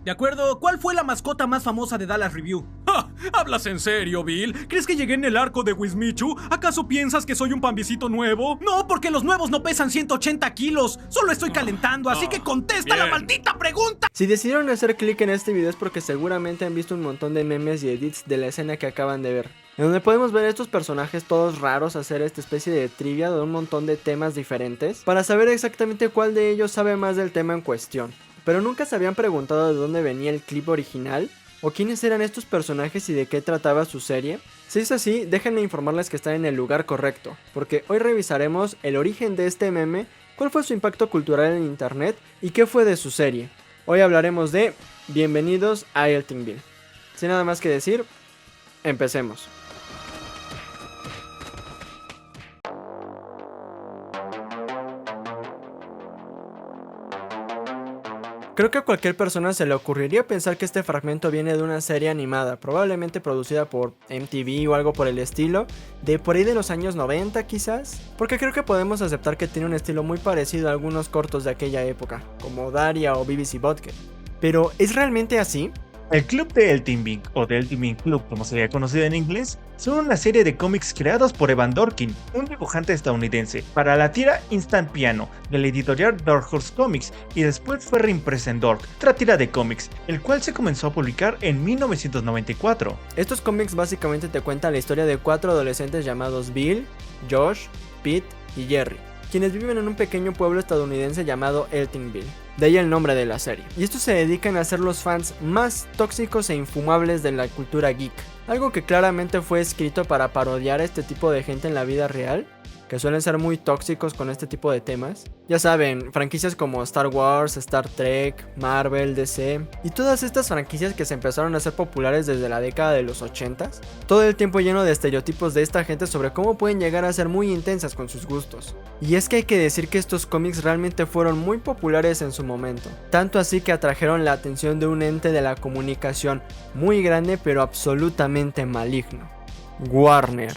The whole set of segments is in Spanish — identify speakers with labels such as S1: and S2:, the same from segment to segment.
S1: ¿De acuerdo? ¿Cuál fue la mascota más famosa de Dallas Review?
S2: ¡Ja! ¿Hablas en serio, Bill? ¿Crees que llegué en el arco de Wismichu? ¿Acaso piensas que soy un pambicito nuevo?
S1: No, porque los nuevos no pesan 180 kilos. Solo estoy calentando, así que contesta la maldita pregunta.
S3: Si decidieron hacer clic en este video es porque seguramente han visto un montón de memes y edits de la escena que acaban de ver, en donde podemos ver a estos personajes todos raros hacer esta especie de trivia de un montón de temas diferentes para saber exactamente cuál de ellos sabe más del tema en cuestión. Pero nunca se habían preguntado de dónde venía el clip original o quiénes eran estos personajes y de qué trataba su serie. Si es así, déjenme informarles que están en el lugar correcto, porque hoy revisaremos el origen de este meme, cuál fue su impacto cultural en internet y qué fue de su serie. Hoy hablaremos de Bienvenidos a Eltingville. Sin nada más que decir, empecemos. Creo que a cualquier persona se le ocurriría pensar que este fragmento viene de una serie animada, probablemente producida por MTV o algo por el estilo, de por ahí de los años 90 quizás, porque creo que podemos aceptar que tiene un estilo muy parecido a algunos cortos de aquella época, como Daria o BBC Butthead. Pero, ¿es realmente así?
S4: El Club de Eltimville, o The Eltimville Club como sería conocido en inglés, son una serie de cómics creados por Evan Dorkin, un dibujante estadounidense, para la tira Instant Piano, de la editorial Dark Horse Comics, y después fue reimpresa en Dork, otra tira de cómics, el cual se comenzó a publicar en 1994.
S3: Estos cómics básicamente te cuentan la historia de 4 adolescentes llamados Bill, Josh, Pete y Jerry, quienes viven en un pequeño pueblo estadounidense llamado Eltingville. De ahí el nombre de la serie. Y estos se dedican a ser los fans más tóxicos e infumables de la cultura geek. Algo que claramente fue escrito para parodiar a este tipo de gente en la vida real, que suelen ser muy tóxicos con este tipo de temas. Ya saben, franquicias como Star Wars, Star Trek, Marvel, DC y todas estas franquicias que se empezaron a hacer populares desde la década de los 80s. Todo el tiempo lleno de estereotipos de esta gente sobre cómo pueden llegar a ser muy intensas con sus gustos. Y es que hay que decir que estos cómics realmente fueron muy populares en su momento. Tanto así que atrajeron la atención de un ente de la comunicación muy grande pero absolutamente maligno: Warner.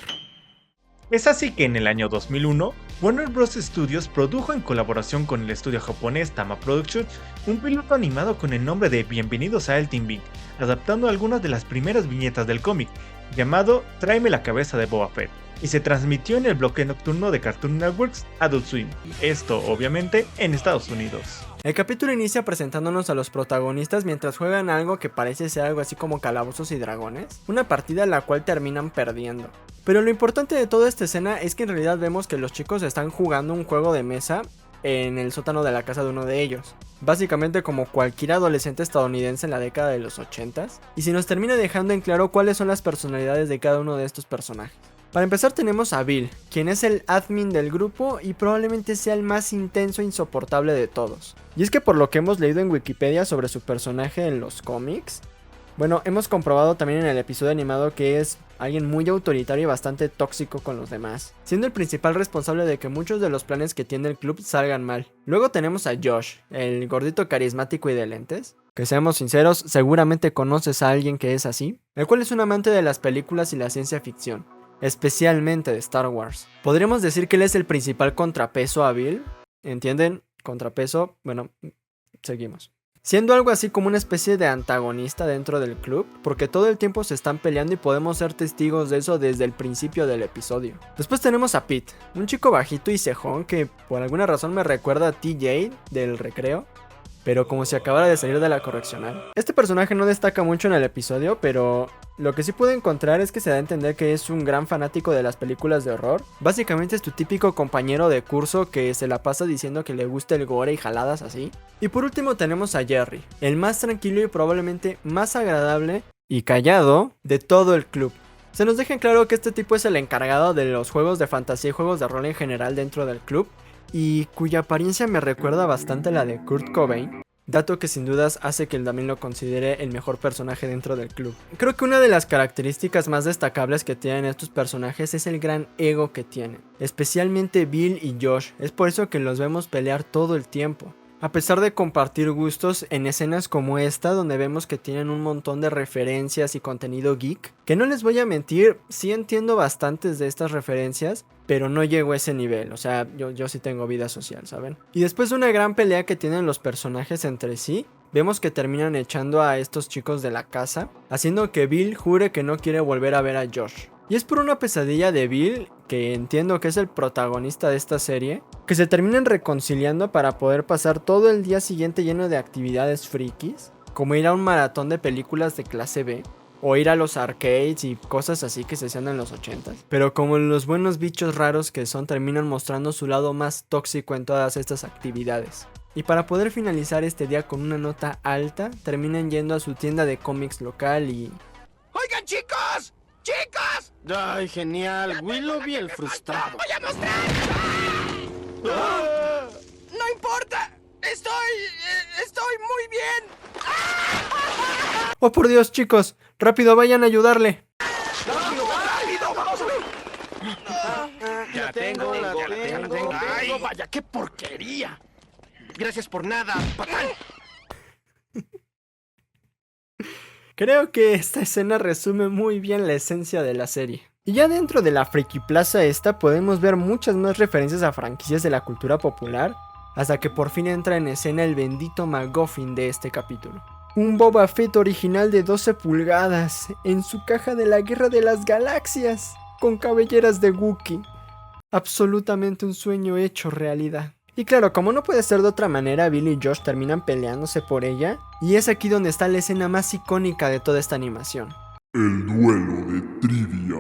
S4: Es así que en el año 2001, Warner Bros. Studios produjo en colaboración con el estudio japonés Tama Productions un piloto animado con el nombre de Bienvenidos a Eltingville, adaptando algunas de las primeras viñetas del cómic, llamado Tráeme la cabeza de Boba Fett, y se transmitió en el bloque nocturno de Cartoon Network's Adult Swim, esto obviamente en Estados Unidos.
S3: El capítulo inicia presentándonos a los protagonistas mientras juegan algo que parece ser algo así como calabozos y dragones, una partida en la cual terminan perdiendo. Pero lo importante de toda esta escena es que en realidad vemos que los chicos están jugando un juego de mesa en el sótano de la casa de uno de ellos, básicamente como cualquier adolescente estadounidense en la década de los 80s, y se nos termina dejando en claro cuáles son las personalidades de cada uno de estos personajes. Para empezar tenemos a Bill, quien es el admin del grupo y probablemente sea el más intenso e insoportable de todos. Y es que por lo que hemos leído en Wikipedia sobre su personaje en los cómics, bueno, hemos comprobado también en el episodio animado que es alguien muy autoritario y bastante tóxico con los demás, siendo el principal responsable de que muchos de los planes que tiene el club salgan mal. Luego tenemos a Josh, el gordito carismático y de lentes, que seamos sinceros, seguramente conoces a alguien que es así, el cual es un amante de las películas y la ciencia ficción, especialmente de Star Wars. Podríamos decir que él es el principal contrapeso a Bill, ¿entienden? Contrapeso, bueno, seguimos. Siendo algo así como una especie de antagonista dentro del club, porque todo el tiempo se están peleando y podemos ser testigos de eso desde el principio del episodio. Después tenemos a Pete, un chico bajito y cejón que por alguna razón me recuerda a TJ del recreo, pero como si acabara de salir de la correccional. Este personaje no destaca mucho en el episodio, pero lo que sí puedo encontrar es que se da a entender que es un gran fanático de las películas de horror. Básicamente es tu típico compañero de curso que se la pasa diciendo que le gusta el gore y jaladas así. Y por último tenemos a Jerry, el más tranquilo y probablemente más agradable y callado de todo el club. Se nos deja en claro que este tipo es el encargado de los juegos de fantasía y juegos de rol en general dentro del club, y cuya apariencia me recuerda bastante a la de Kurt Cobain, dato que sin dudas hace que él también lo considere el mejor personaje dentro del club. Creo que una de las características más destacables que tienen estos personajes es el gran ego que tienen, especialmente Bill y Josh. Es por eso que los vemos pelear todo el tiempo. A pesar de compartir gustos en escenas como esta, donde vemos que tienen un montón de referencias y contenido geek, que no les voy a mentir, sí entiendo bastantes de estas referencias, pero no llego a ese nivel, o sea, yo sí tengo vida social, ¿saben? Y después de una gran pelea que tienen los personajes entre sí, vemos que terminan echando a estos chicos de la casa, haciendo que Bill jure que no quiere volver a ver a Josh. Y es por una pesadilla de Bill, que entiendo que es el protagonista de esta serie, que se terminan reconciliando para poder pasar todo el día siguiente lleno de actividades frikis, como ir a un maratón de películas de clase B, o ir a los arcades y cosas así que se hacían en los 80s. Pero como los buenos bichos raros que son, terminan mostrando su lado más tóxico en todas estas actividades. Y para poder finalizar este día con una nota alta, terminan yendo a su tienda de cómics local y...
S5: ¡Oigan, chicos! ¡Chicos!
S6: Ay, genial. Willoughby el frustrado.
S5: ¡Voy a mostrar! ¡No importa! ¡Estoy muy bien!
S3: ¡Oh, por Dios, chicos! ¡Rápido, vayan a ayudarle!
S5: ¡Rápido! ¡Vamos a ver!
S6: La tengo.
S5: ¡Ay, vaya, qué porquería! Gracias por nada, patán.
S3: Creo que esta escena resume muy bien la esencia de la serie. Y ya dentro de la Friki Plaza esta podemos ver muchas más referencias a franquicias de la cultura popular, hasta que por fin entra en escena el bendito MacGuffin de este capítulo. Un Boba Fett original de 12 pulgadas, en su caja de la Guerra de las Galaxias, con cabelleras de Wookiee. Absolutamente un sueño hecho realidad. Y claro, como no puede ser de otra manera, Bill y Josh terminan peleándose por ella, y es aquí donde está la escena más icónica de toda esta animación.
S7: El duelo de trivia.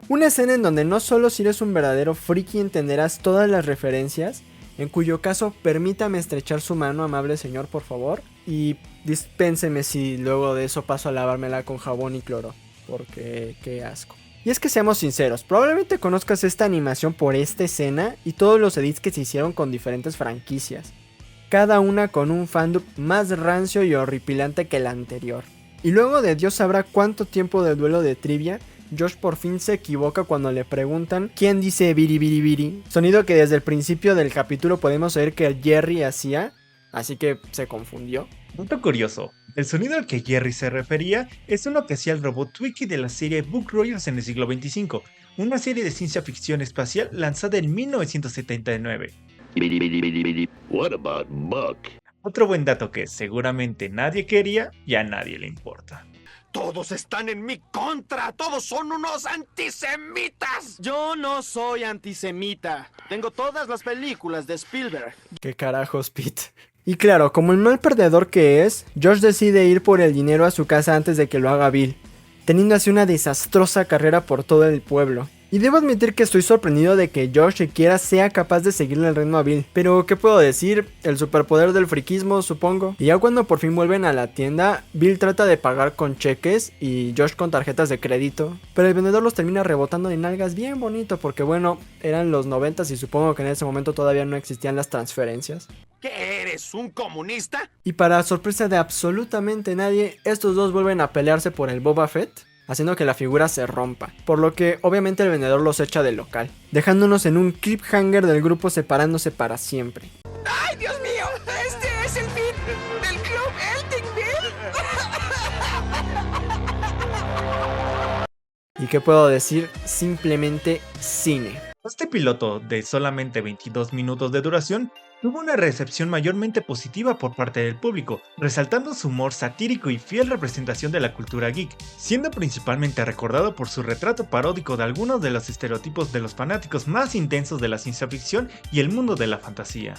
S3: Una escena en donde no solo si eres un verdadero friki entenderás todas las referencias, en cuyo caso permítame estrechar su mano, amable señor, por favor, y dispénseme si luego de eso paso a lavármela con jabón y cloro, porque qué asco. Y es que seamos sinceros, probablemente conozcas esta animación por esta escena y todos los edits que se hicieron con diferentes franquicias, cada una con un fandom más rancio y horripilante que la anterior. Y luego de Dios sabrá cuánto tiempo del duelo de trivia, Josh por fin se equivoca cuando le preguntan quién dice biri biri biri, sonido que desde el principio del capítulo podemos oír que Jerry hacía, así que se confundió.
S4: Punto curioso, el sonido al que Jerry se refería es uno que hacía el robot Twiki de la serie Buck Rogers en el siglo XXV, una serie de ciencia ficción espacial lanzada en 1979.
S8: What about Buck?
S4: Otro buen dato que seguramente nadie quería y a nadie le importa.
S5: Todos están en mi contra. Todos son unos antisemitas.
S6: Yo no soy antisemita. Tengo todas las películas de Spielberg.
S3: ¿Qué carajos, Pete? Y claro, como el mal perdedor que es, Josh decide ir por el dinero a su casa antes de que lo haga Bill, teniendo así una desastrosa carrera por todo el pueblo. Y debo admitir que estoy sorprendido de que Josh siquiera sea capaz de seguirle el ritmo a Bill. Pero, ¿qué puedo decir? El superpoder del friquismo, supongo. Y ya cuando por fin vuelven a la tienda, Bill trata de pagar con cheques y Josh con tarjetas de crédito. Pero el vendedor los termina rebotando de nalgas bien bonito porque, bueno, eran los 90s y supongo que en ese momento todavía no existían las transferencias.
S5: ¿Qué eres, un comunista?
S3: Y para sorpresa de absolutamente nadie, estos dos vuelven a pelearse por el Boba Fett, haciendo que la figura se rompa, por lo que obviamente el vendedor los echa del local, dejándonos en un cliffhanger del grupo separándose para siempre.
S5: ¡Ay, Dios mío! ¡Este es el fin del club Eltingville!
S3: ¿Y qué puedo decir? Simplemente cine.
S4: Este piloto, de solamente 22 minutos de duración, tuvo una recepción mayormente positiva por parte del público, resaltando su humor satírico y fiel representación de la cultura geek, siendo principalmente recordado por su retrato paródico de algunos de los estereotipos de los fanáticos más intensos de la ciencia ficción y el mundo de la fantasía.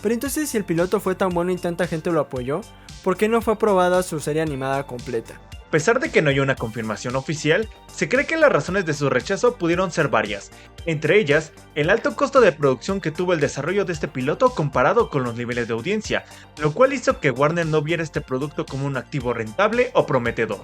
S3: Pero entonces, si el piloto fue tan bueno y tanta gente lo apoyó, ¿por qué no fue aprobada su serie animada completa?
S4: A pesar de que no hay una confirmación oficial, se cree que las razones de su rechazo pudieron ser varias, entre ellas, el alto costo de producción que tuvo el desarrollo de este piloto comparado con los niveles de audiencia, lo cual hizo que Warner no viera este producto como un activo rentable o prometedor.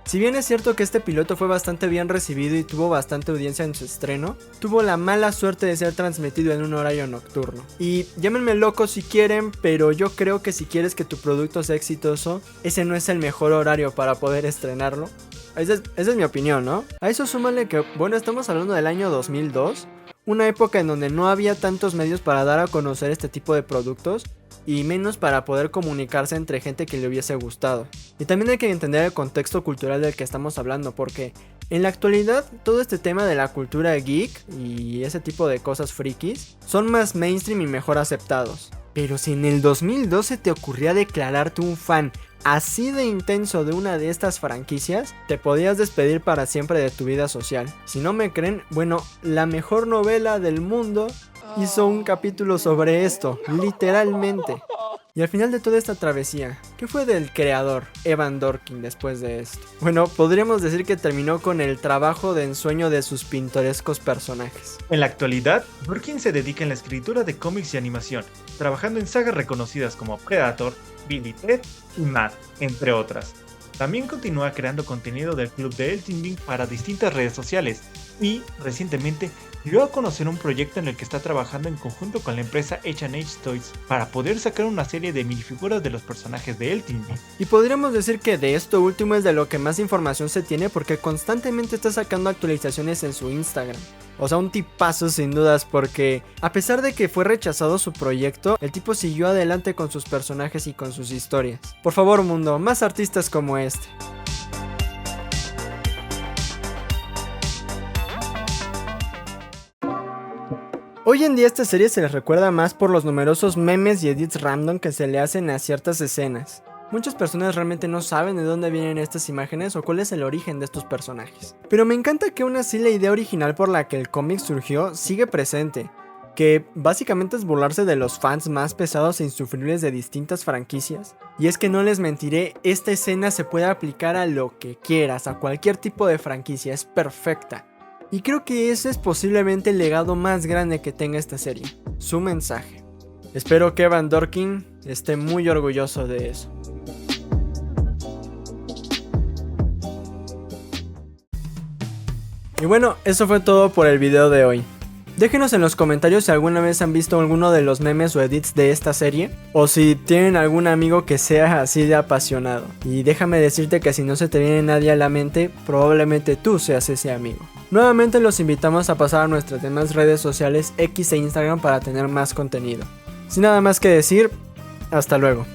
S3: Si bien es cierto que este piloto fue bastante bien recibido y tuvo bastante audiencia en su estreno, tuvo la mala suerte de ser transmitido en un horario nocturno. Y llámenme loco si quieren, pero yo creo que si quieres que tu producto sea exitoso, ese no es el mejor horario para poder estrenarlo. Esa es mi opinión, ¿no? A eso súmale que, bueno, estamos hablando del año 2002, una época en donde no había tantos medios para dar a conocer este tipo de productos, y menos para poder comunicarse entre gente que le hubiese gustado. Y también hay que entender el contexto cultural del que estamos hablando, porque en la actualidad todo este tema de la cultura geek y ese tipo de cosas frikis son más mainstream y mejor aceptados. Pero si en el 2012 te ocurría declararte un fan así de intenso de una de estas franquicias, te podías despedir para siempre de tu vida social. Si no me creen, bueno, la mejor novela del mundo hizo un capítulo sobre esto, literalmente. Y al final de toda esta travesía, ¿qué fue del creador, Evan Dorkin, después de esto? Bueno, podríamos decir que terminó con el trabajo de ensueño de sus pintorescos personajes.
S4: En la actualidad, Dorkin se dedica en la escritura de cómics y animación, trabajando en sagas reconocidas como Predator, Bill y Ted y Mad, entre otras. También continúa creando contenido del club de Elton para distintas redes sociales y, recientemente, dio a conocer un proyecto en el que está trabajando en conjunto con la empresa H&H Toys para poder sacar una serie de minifiguras de los personajes de Elton.
S3: Y podríamos decir que de esto último es de lo que más información se tiene porque constantemente está sacando actualizaciones en su Instagram. O sea, un tipazo sin dudas porque a pesar de que fue rechazado su proyecto, el tipo siguió adelante con sus personajes y con sus historias. Por favor, mundo, más artistas como este. Hoy en día esta serie se les recuerda más por los numerosos memes y edits random que se le hacen a ciertas escenas. Muchas personas realmente no saben de dónde vienen estas imágenes o cuál es el origen de estos personajes. Pero me encanta que aún así la idea original por la que el cómic surgió sigue presente, que básicamente es burlarse de los fans más pesados e insufribles de distintas franquicias. Y es que no les mentiré, esta escena se puede aplicar a lo que quieras, a cualquier tipo de franquicia, es perfecta. Y creo que ese es posiblemente el legado más grande que tenga esta serie, su mensaje. Espero que Evan Dorkin esté muy orgulloso de eso. Y bueno, eso fue todo por el video de hoy. Déjenos en los comentarios si alguna vez han visto alguno de los memes o edits de esta serie, o si tienen algún amigo que sea así de apasionado. Y déjame decirte que si no se te viene nadie a la mente, probablemente tú seas ese amigo. Nuevamente los invitamos a pasar a nuestras demás redes sociales X e Instagram para tener más contenido. Sin nada más que decir, hasta luego.